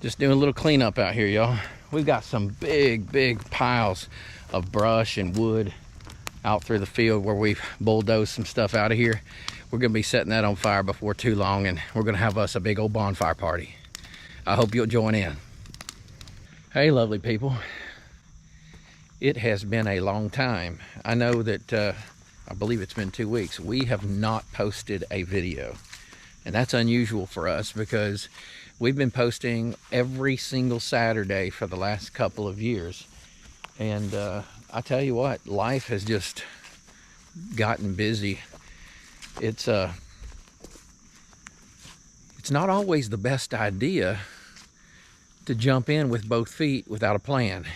Just doing a little cleanup out here, y'all. We've got some big piles of brush and wood out through the field where we've bulldozed some stuff out of here. We're gonna be setting that on fire before too long, and we're gonna have us a big old bonfire party. I hope you'll join in. Hey, lovely people. It has been a long time. I know that, I believe it's been 2 weeks. We have not posted a video. And that's unusual for us because we've been posting every single Saturday for the last couple of years. And I tell you what, life has just gotten busy. It's not always the best idea to jump in with both feet without a plan.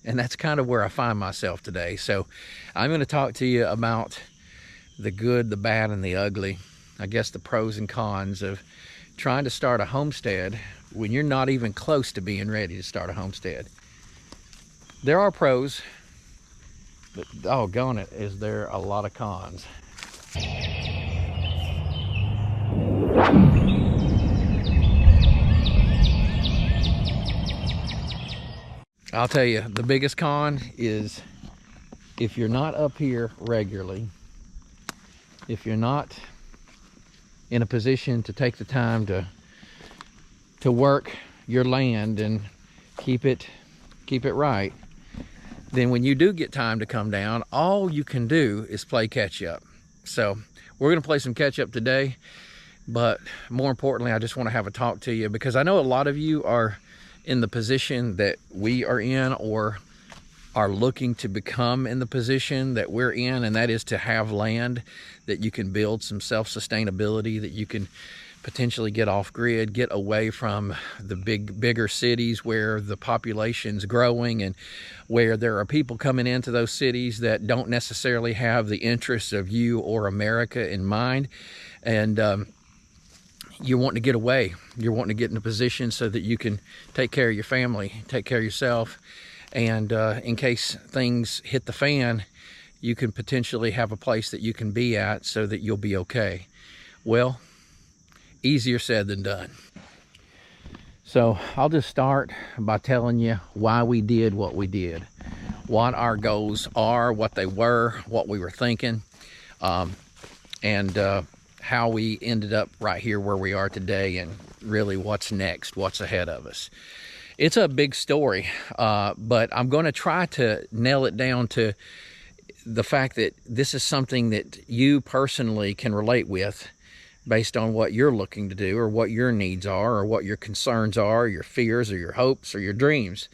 And that's kind of where I find myself today. So I'm going to talk to you about the good, the bad, and the ugly. I guess the pros and cons of trying to start a homestead when you're not even close to being ready to start a homestead. There are pros, but doggone it, is there a lot of cons. I'll tell you, the biggest con is if you're not up here regularly, if you're not in a position to take the time to work your land and keep it right, then when you do get time to come down, all you can do is play catch up. So we're gonna play some catch up today, but more importantly, I just want to have a talk to you because I know a lot of you are in the position that we are in, or are looking to become in the position that we're in, and that is to have land that you can build some self-sustainability, that you can potentially get off grid, get away from the bigger cities where the population's growing and where there are people coming into those cities that don't necessarily have the interests of you or America in mind. And you're wanting to get away. You're wanting to get in a position so that you can take care of your family, take care of yourself, and in case things hit the fan, you can potentially have a place that you can be at so that you'll be okay. Well, easier said than done. So I'll just start by telling you why we did what we did, what our goals are, what they were, what we were thinking, and how we ended up right here where we are today, and really what's next, what's ahead of us. It's a big story, but I'm going to try to nail it down to the fact that this is something that you personally can relate with based on what you're looking to do, or what your needs are, or what your concerns are, your fears, or your hopes, or your dreams.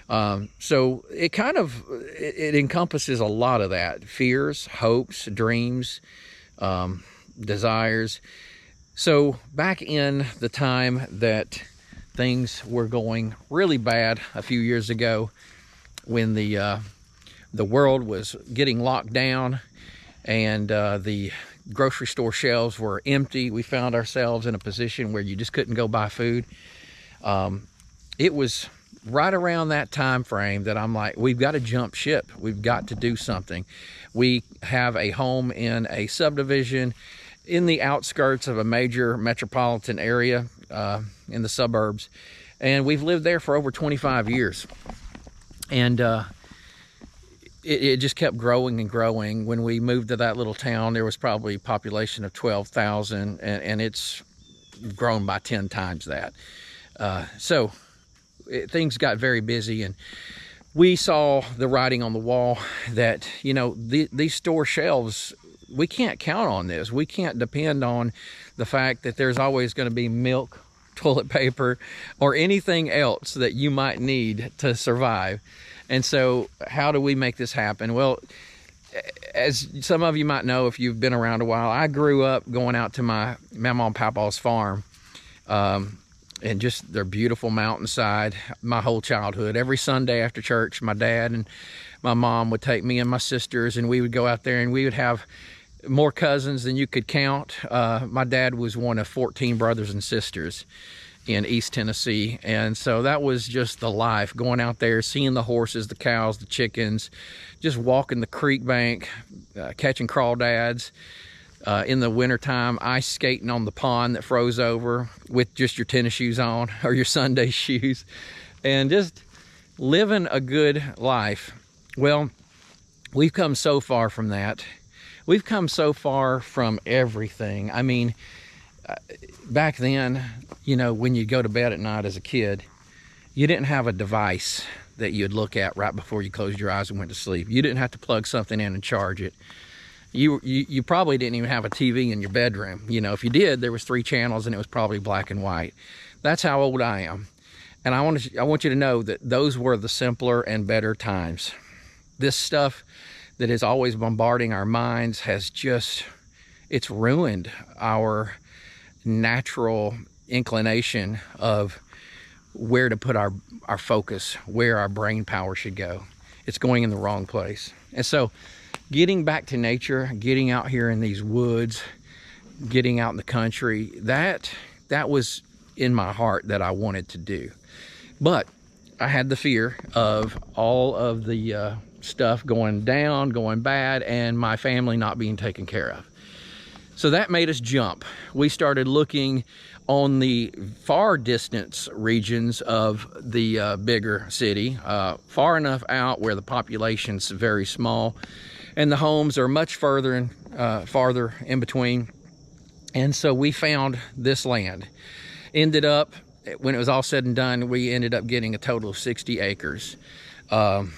So it encompasses a lot of that: fears, hopes, dreams, desires. So back in the time that things were going really bad a few years ago, when the world was getting locked down and the grocery store shelves were empty, we found ourselves in a position where you just couldn't go buy food. It was right around that time frame that I'm like, we've got to jump ship. We've got to do something. We have a home in a subdivision in the outskirts of a major metropolitan area, in the suburbs, and we've lived there for over 25 years. And it just kept growing and growing. When we moved to that little town, there was probably a population of 12,000, and it's grown by 10 times that. So things got very busy, and we saw the writing on the wall that, you know, these store shelves, we can't count on this. We can't depend on the fact that there's always going to be milk, toilet paper, or anything else that you might need to survive. And so how do we make this happen? Well, as some of you might know, if you've been around a while, I grew up going out to my mama and papa's farm, and just their beautiful mountainside my whole childhood. Every Sunday after church, my dad and my mom would take me and my sisters, and we would go out there, and we would have more cousins than you could count. My dad was one of 14 brothers and sisters in East Tennessee, and so that was just the life, going out there, seeing the horses, the cows, the chickens, just walking the creek bank, catching crawdads, in the wintertime, ice skating on the pond that froze over with just your tennis shoes on or your Sunday shoes, and just living a good life. Well, we've come so far from that. We've come so far from everything. I mean, back then, you know, when you go to bed at night as a kid, you didn't have a device that you'd look at right before you closed your eyes and went to sleep. You didn't have to plug something in and charge it. You probably didn't even have a TV in your bedroom. You know, if you did, there was 3 channels and it was probably black and white. That's how old I am. And I want you to know that those were the simpler and better times. This stuff that is always bombarding our minds has just, it's ruined our natural inclination of where to put our focus, where our brain power should go. It's going in the wrong place. And so getting back to nature, getting out here in these woods, getting out in the country, that was in my heart that I wanted to do. But I had the fear of all of the stuff going down, going bad, and my family not being taken care of. So that made us jump. We started looking on the far distance regions of the bigger city, far enough out where the population's very small and the homes are much further and farther in between. And so we found this land. Ended up, when it was all said and done, we ended up getting a total of 60 acres. And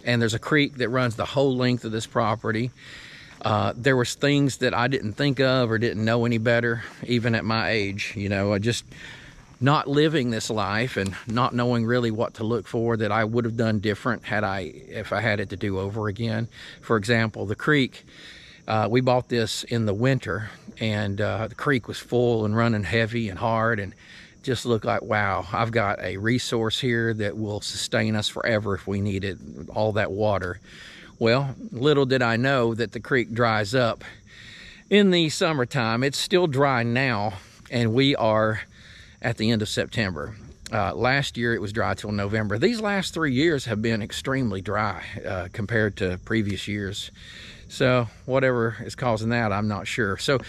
there's a creek that runs the whole length of this property. There was things that I didn't think of or didn't know any better, even at my age. You know, I just not living this life and not knowing really what to look for that I would have done different if I had it to do over again. For example, the creek, we bought this in the winter, and the creek was full and running heavy and hard, and just looked like, wow, I've got a resource here that will sustain us forever if we need it, all that water. Well, little did I know that the creek dries up in the summertime. It's still dry now, and we are at the end of September. Last year it was dry till November. These last 3 years have been extremely dry compared to previous years. So whatever is causing that, I'm not sure. So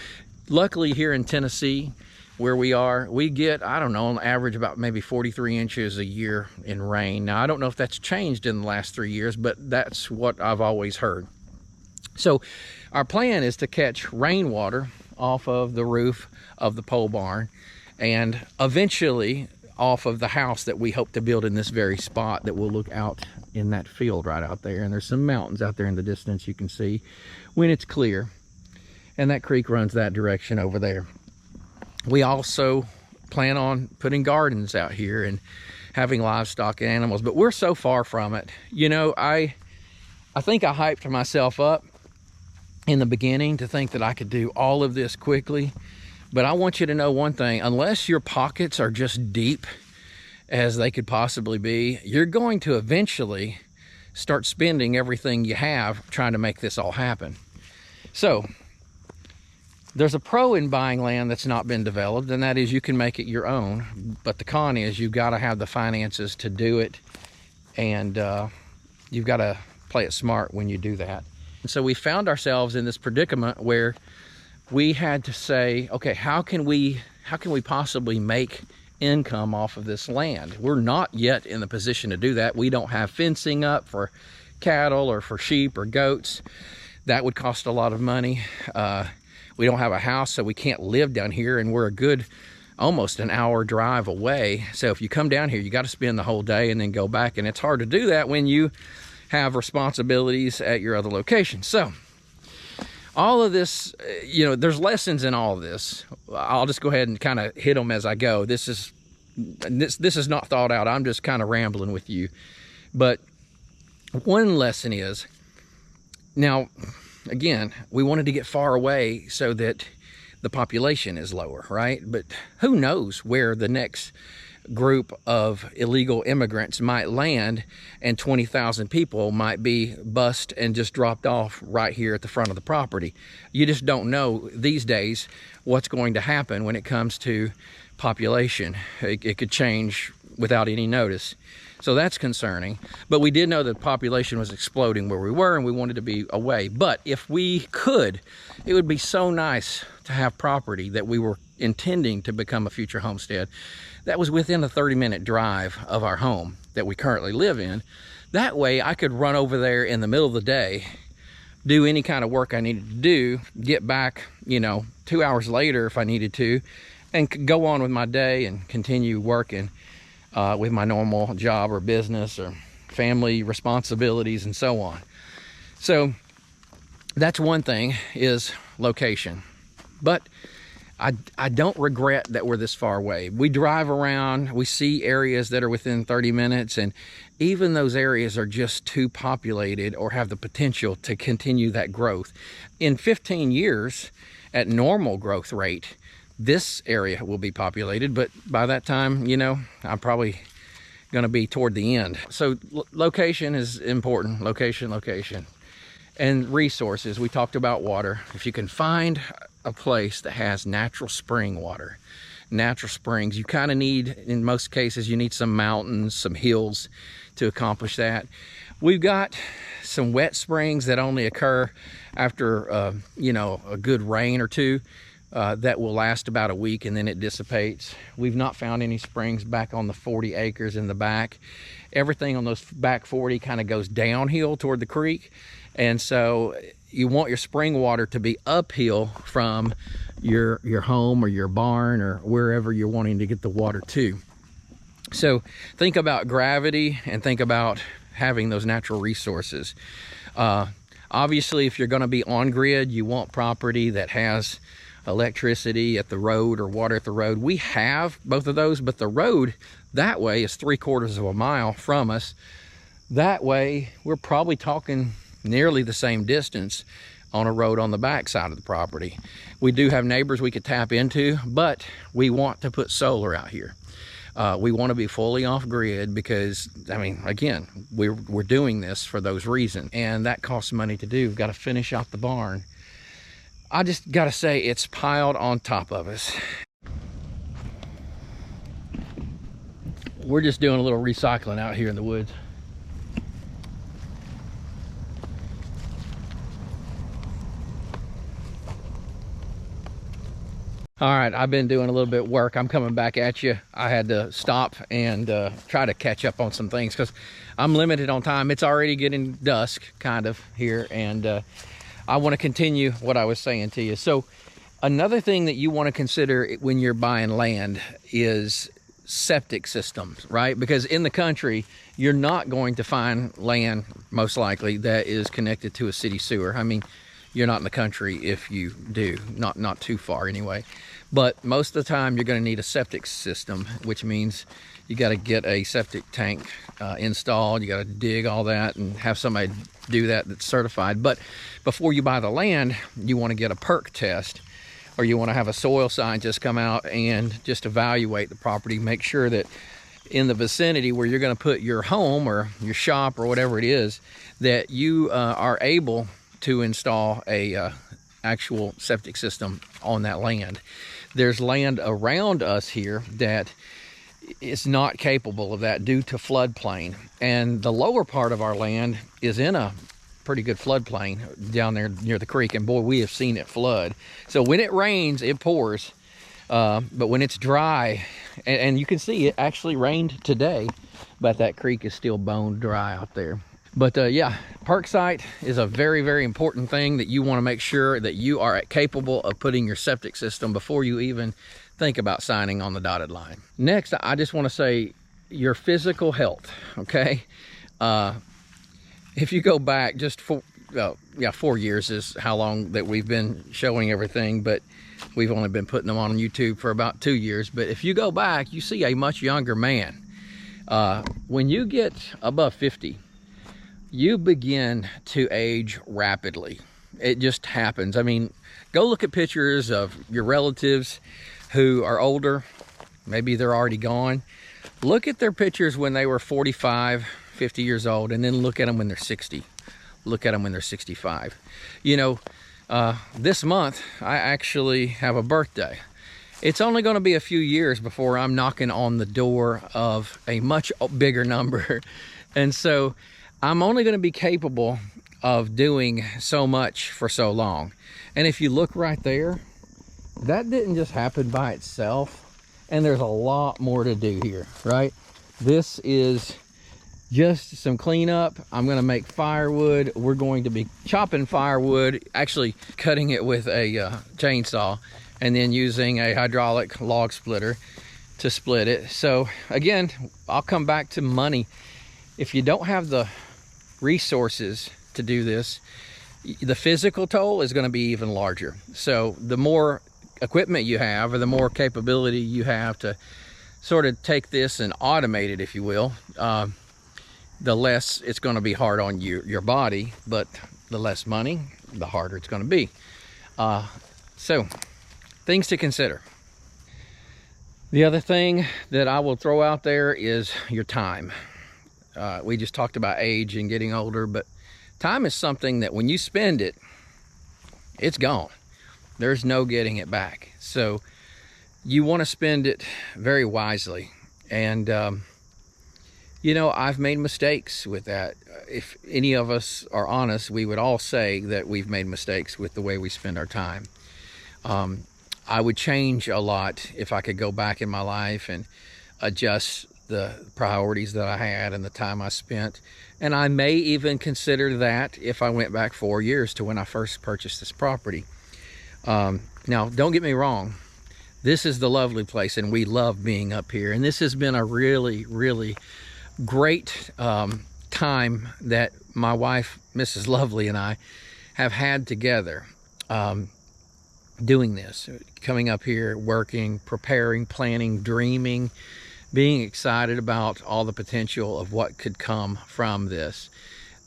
luckily here in Tennessee, where we are, we get, I don't know, on average about maybe 43 inches a year in rain. Now, I don't know if that's changed in the last 3 years, but that's what I've always heard. So our plan is to catch rainwater off of the roof of the pole barn and eventually off of the house that we hope to build in this very spot that will look out in that field right out there. And there's some mountains out there in the distance you can see when it's clear. And that creek runs that direction over there. We also plan on putting gardens out here and having livestock and animals, but we're so far from it. You know, I think I hyped myself up in the beginning to think that I could do all of this quickly, but I want you to know one thing: unless your pockets are just deep as they could possibly be, you're going to eventually start spending everything you have trying to make this all happen. So there's a pro in buying land that's not been developed, and that is you can make it your own. But the con is you've got to have the finances to do it, and you've got to play it smart when you do that. And so we found ourselves in this predicament where we had to say, okay, how can we possibly make income off of this land? We're not yet in the position to do that. We don't have fencing up for cattle or for sheep or goats. That would cost a lot of money. We don't have a house, so we can't live down here, and we're a good almost an hour drive away. So if you come down here, you got to spend the whole day and then go back, and it's hard to do that when you have responsibilities at your other location. So all of this, you know, there's lessons in all of this. I'll just go ahead and kind of hit them as I go. This is not thought out. I'm just kind of rambling with you. But one lesson is, now, again, we wanted to get far away so that the population is lower, right? But who knows where the next group of illegal immigrants might land, and 20,000 people might be bussed and just dropped off right here at the front of the property. You just don't know these days what's going to happen when it comes to population. It could change without any notice. So that's concerning. But we did know that the population was exploding where we were, and we wanted to be away. But if we could, it would be so nice to have property that we were intending to become a future homestead that was within a 30-minute drive of our home that we currently live in. That way I could run over there in the middle of the day, do any kind of work I needed to do, get back, you know, 2 hours later if I needed to, and go on with my day and continue working with my normal job or business or family responsibilities and so on. So that's one thing, is location. But I don't regret that we're this far away. We drive around, we see areas that are within 30 minutes, and even those areas are just too populated or have the potential to continue that growth. In 15 years, at normal growth rate, this area will be populated, but by that time, you know, I'm probably gonna be toward the end. So location is important, location. And resources, we talked about water. If you can find a place that has natural spring water, natural springs, you kind of need, in most cases, you need some mountains, some hills to accomplish that. We've got some wet springs that only occur after, you know, a good rain or two. That will last about a week and then it dissipates. We've not found any springs back on the 40 acres in the back. Everything on those back 40 kind of goes downhill toward the creek. And so you want your spring water to be uphill from your home or your barn or wherever you're wanting to get the water to. So think about gravity and think about having those natural resources. Obviously, if you're going to be on grid, you want property that has electricity at the road or water at the road. We have both of those, but the road that way is 3/4 of a mile from us. That way we're probably talking nearly the same distance on a road on the back side of the property. We do have neighbors we could tap into, but we want to put solar out here. We want to be fully off grid because, I mean, again, we're doing this for those reasons, and that costs money to do. We've got to finish out the barn. I just gotta say, it's piled on top of us. We're just doing a little recycling out here in the woods. All right, I've been doing a little bit of work. I'm coming back at you. I had to stop and try to catch up on some things because I'm limited on time. It's already getting dusk, kind of, here, and I want to continue what I was saying to you. So another thing that you want to consider when you're buying land is septic systems, right? Because in the country, you're not going to find land, most likely, that is connected to a city sewer. I mean, you're not in the country if you do, not too far anyway. But most of the time, you're going to need a septic system, which means you got to get a septic tank installed. You got to dig all that and have somebody do that that's certified. But before you buy the land, you want to get a perk test, or you want to have a soil scientist come out and just evaluate the property, make sure that in the vicinity where you're going to put your home or your shop or whatever it is, that you are able to install a actual septic system on that land. There's land around us here that is not capable of that due to floodplain, and the lower part of our land is in a pretty good floodplain down there near the creek, and boy, we have seen it flood. So when it rains, it pours, but when it's dry, and you can see it actually rained today, but that creek is still bone dry out there. But yeah, perk site is a very, very important thing that you want to make sure that you are capable of putting your septic system before you even think about signing on the dotted line. Next, I just want to say your physical health, okay? If you go back just 4 years is how long that we've been showing everything, but we've only been putting them on YouTube for about 2 years. But if you go back, you see a much younger man. When you get above 50, you begin to age rapidly. It just happens. I mean, go look at pictures of your relatives who are older. Maybe they're already gone. Look at their pictures when they were 45, 50 years old, and then look at them when they're 60. Look at them when they're 65. You know, this month, I actually have a birthday. it's only going to be a few years before I'm knocking on the door of a much bigger number. And so I'm only going to be capable of doing so much for so long. And if you look right there, that didn't just happen by itself. And there's a lot more to do here, right? This is just some cleanup. I'm going to make firewood. We're going to be chopping firewood, actually cutting it with a chainsaw, and then using a hydraulic log splitter to split it. So again, I'll come back to money. If you don't have the resources to do this, the physical toll is going to be even larger. So the more equipment you have, or the more capability you have to sort of take this and automate it, if you will, the less it's going to be hard on your body, but the less money, the harder it's going to be. So things to consider. The other thing that I will throw out there is your time. We just talked about age and getting older, but time is something that when you spend it, it's gone. There's no getting it back. So you want to spend it very wisely. And you know, I've made mistakes with that. If any of us are honest, we would all say that we've made mistakes with the way we spend our time. I would change a lot if I could go back in my life and adjust the priorities that I had and the time I spent. And I may even consider that if I went back 4 years to when I first purchased this property. Now, don't get me wrong. This is the lovely place and we love being up here. And this has been a really, really great time that my wife, Mrs. Lovely, and I have had together doing this, coming up here, working, preparing, planning, dreaming, being excited about all the potential of what could come from this.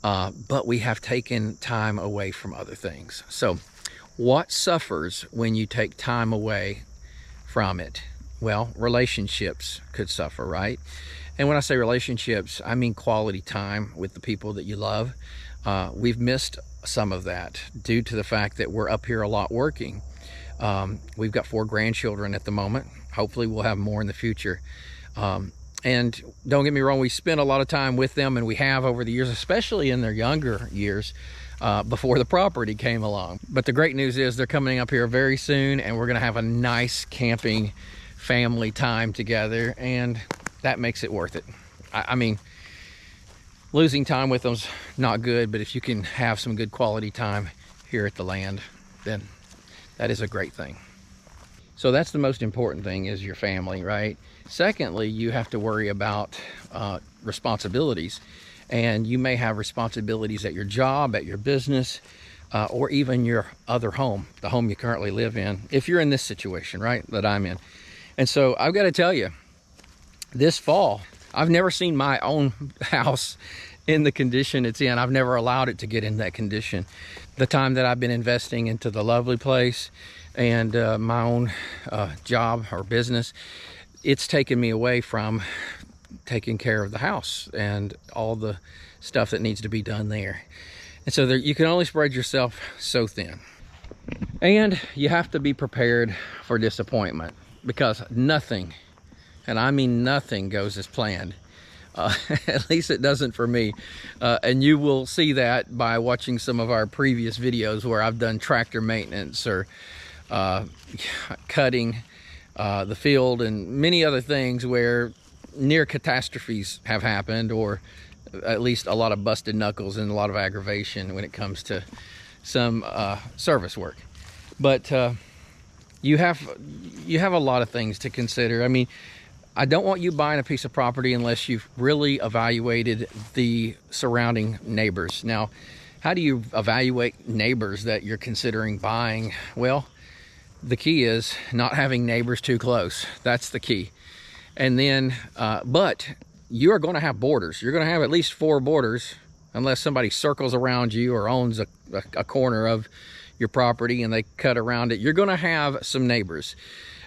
But we have taken time away from other things. So what suffers when you take time away from it? Well, relationships could suffer, right? And when I say relationships, I mean quality time with the people that you love. We've missed some of that due to the fact that we're up here a lot working. We've got 4 grandchildren at the moment. Hopefully we'll have more in the future. And don't get me wrong, we spend a lot of time with them, and we have over the years, especially in their younger years, before the property came along. But the great news is they're coming up here very soon, and we're gonna have a nice camping family time together, and that makes it worth it. I mean, losing time with them's not good, but if you can have some good quality time here at the land, then that is a great thing. So that's the most important thing, is your family, right? Secondly, you have to worry about responsibilities. And you may have responsibilities at your job, at your business, or even your other home, the home you currently live in, if you're in this situation, right, that I'm in. And so I've got to tell you, this fall, I've never seen my own house in the condition it's in. I've never allowed it to get in that condition. The time that I've been investing into the lovely place and my own job or business, it's taken me away from taking care of the house and all the stuff that needs to be done there. And so you can only spread yourself so thin. And you have to be prepared for disappointment, because nothing, and I mean nothing, goes as planned. At least it doesn't for me. And you will see that by watching some of our previous videos where I've done tractor maintenance or cutting the field and many other things where near catastrophes have happened, or at least a lot of busted knuckles and a lot of aggravation when it comes to some service work. But you have a lot of things to consider. I mean, I don't want you buying a piece of property unless you've really evaluated the surrounding neighbors. Now, how do you evaluate neighbors that you're considering buying? Well, the key is not having neighbors too close. That's the key. And then, but you are going to have borders. You're going to have at least 4 borders, unless somebody circles around you or owns a corner of your property and they cut around it. You're going to have some neighbors,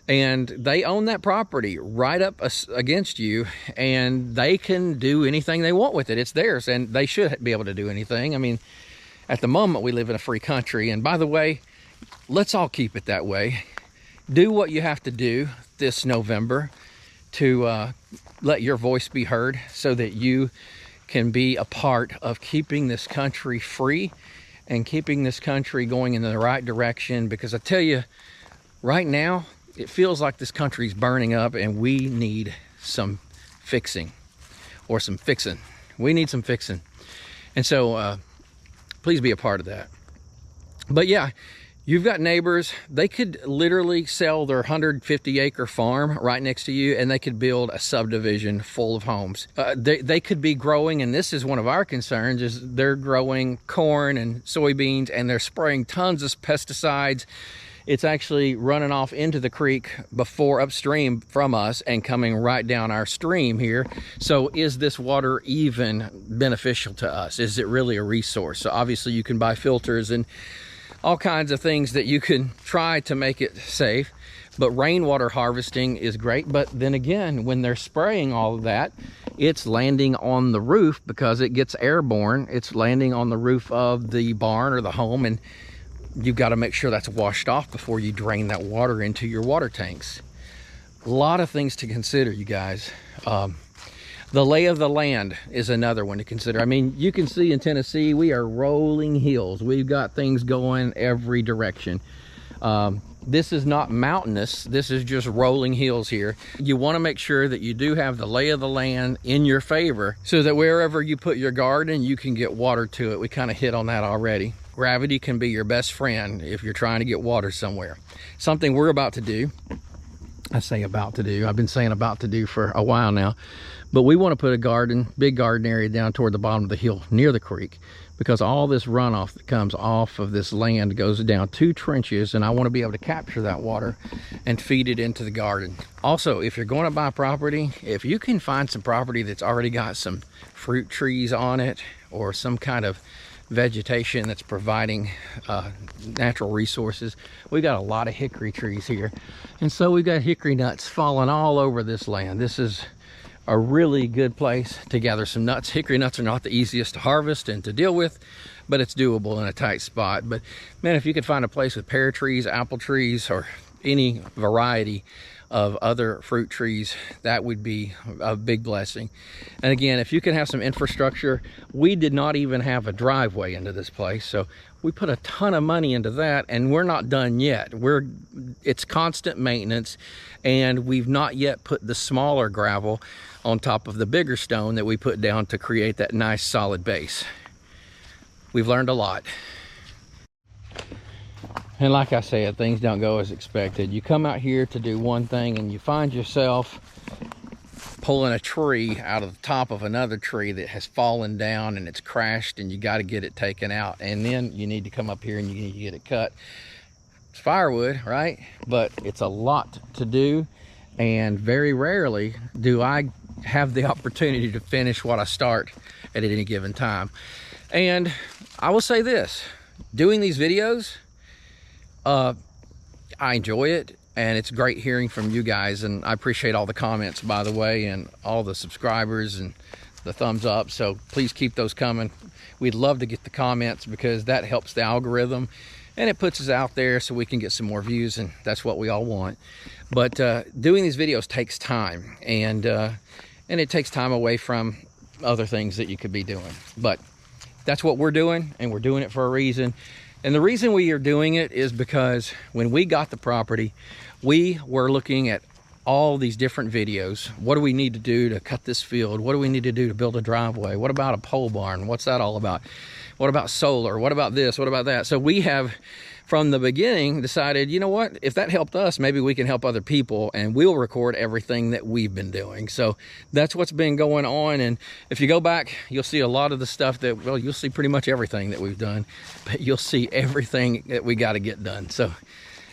and they own that property right up against you, and they can do anything they want with it. It's theirs, and they should be able to do anything. I mean, at the moment we live in a free country, and by the way, let's all keep it that way. do what you have to do this November to let your voice be heard, so that you can be a part of keeping this country free and keeping this country going in the right direction. Because I tell you, right now, it feels like this country's burning up and we need some fixing, or some fixing. We need some fixing. And so please be a part of that. But yeah, you've got neighbors. They could literally sell their 150-acre farm right next to you, and they could build a subdivision full of homes. They could be growing, and this is one of our concerns, is they're growing corn and soybeans, and they're spraying tons of pesticides. It's actually running off into the creek before upstream from us and coming right down our stream here. So is this water even beneficial to us? Is it really a resource? So obviously you can buy filters and all kinds of things that you can try to make it safe. But rainwater harvesting is great. But then again, when they're spraying all of that, it's landing on the roof because it gets airborne. It's landing on the roof of the barn or the home, and you've got to make sure that's washed off before you drain that water into your water tanks. A lot of things to consider, you guys. The lay of the land is another one to consider. I mean, you can see in Tennessee, we are rolling hills. We've got things going every direction. This is not mountainous. This is just rolling hills here. You want to make sure that you do have the lay of the land in your favor, so that wherever you put your garden, you can get water to it. We kind of hit on that already. Gravity can be your best friend if you're trying to get water somewhere. Something we're about to do. I say about to do. I've been saying about to do for a while now. But we want to put a big garden area down toward the bottom of the hill near the creek, because all this runoff that comes off of this land goes down 2 trenches, and I want to be able to capture that water and feed it into the garden. Also, if you're going to buy property, if you can find some property that's already got some fruit trees on it, or some kind of vegetation that's providing natural resources. We've got a lot of hickory trees here, and so we've got hickory nuts falling all over this land. This is a really good place to gather some nuts. Hickory nuts are not the easiest to harvest and to deal with, but it's doable in a tight spot. But man, if you could find a place with pear trees, apple trees, or any variety of other fruit trees, that would be a big blessing. And again, if you can have some infrastructure, we did not even have a driveway into this place, so we put a ton of money into that, and we're not done yet. It's constant maintenance, and we've not yet put the smaller gravel on top of the bigger stone that we put down to create that nice solid base. We've learned a lot. And like I said, things don't go as expected. You come out here to do one thing, and you find yourself pulling a tree out of the top of another tree that has fallen down and it's crashed, and you got to get it taken out. And then you need to come up here and you need to get it cut. It's firewood, right? But it's a lot to do, and very rarely do I have the opportunity to finish what I start at any given time. And I will say this, doing these videos, I enjoy it, and it's great hearing from you guys, and I appreciate all the comments, by the way, and all the subscribers and the thumbs up. So please keep those coming. We'd love to get the comments, because that helps the algorithm and it puts us out there so we can get some more views, and that's what we all want. But doing these videos takes time, and it takes time away from other things that you could be doing. But that's what we're doing, and we're doing it for a reason. And the reason we are doing it is because when we got the property, we were looking at all these different videos. What do we need to do to cut this field? What do we need to do to build a driveway? What about a pole barn? What's that all about? What about solar? What about this? What about that? So we have, from the beginning, decided, you know what, if that helped us, maybe we can help other people, and we'll record everything that we've been doing. So that's what's been going on. And if you go back, you'll see a lot of the stuff that, well, you'll see pretty much everything that we've done, but you'll see everything that we got to get done. So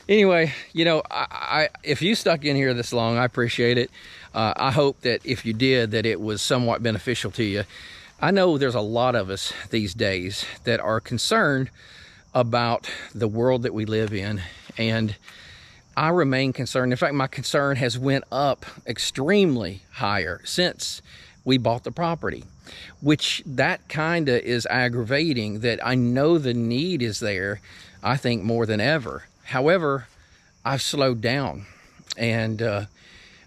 anyway, you know, if you stuck in here this long, I appreciate it. I hope that if you did, that it was somewhat beneficial to you. I know there's a lot of us these days that are concerned about the world that we live in, and I remain concerned. In fact, my concern has went up extremely higher since we bought the property, which that kind of is aggravating, that I know the need is there, I think more than ever. However, I've slowed down, and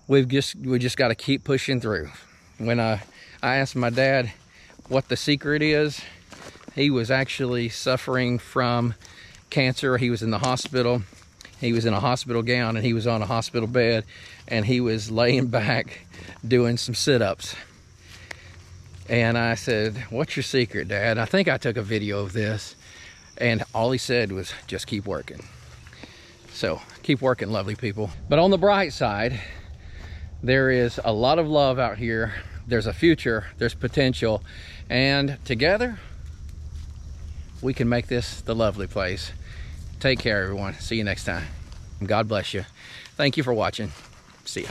we just got to keep pushing through. When I asked my dad what the secret is, he was actually suffering from cancer. He was in the hospital. He was in a hospital gown, and he was on a hospital bed, and he was laying back doing some sit-ups. And I said, "What's your secret, Dad?" I think I took a video of this, and all he said was, "Just keep working." So keep working, lovely people. But on the bright side, there is a lot of love out here. There's a future, there's potential, and together we can make this the lovely place. Take care, everyone. See you next time. God bless you. Thank you for watching. See ya.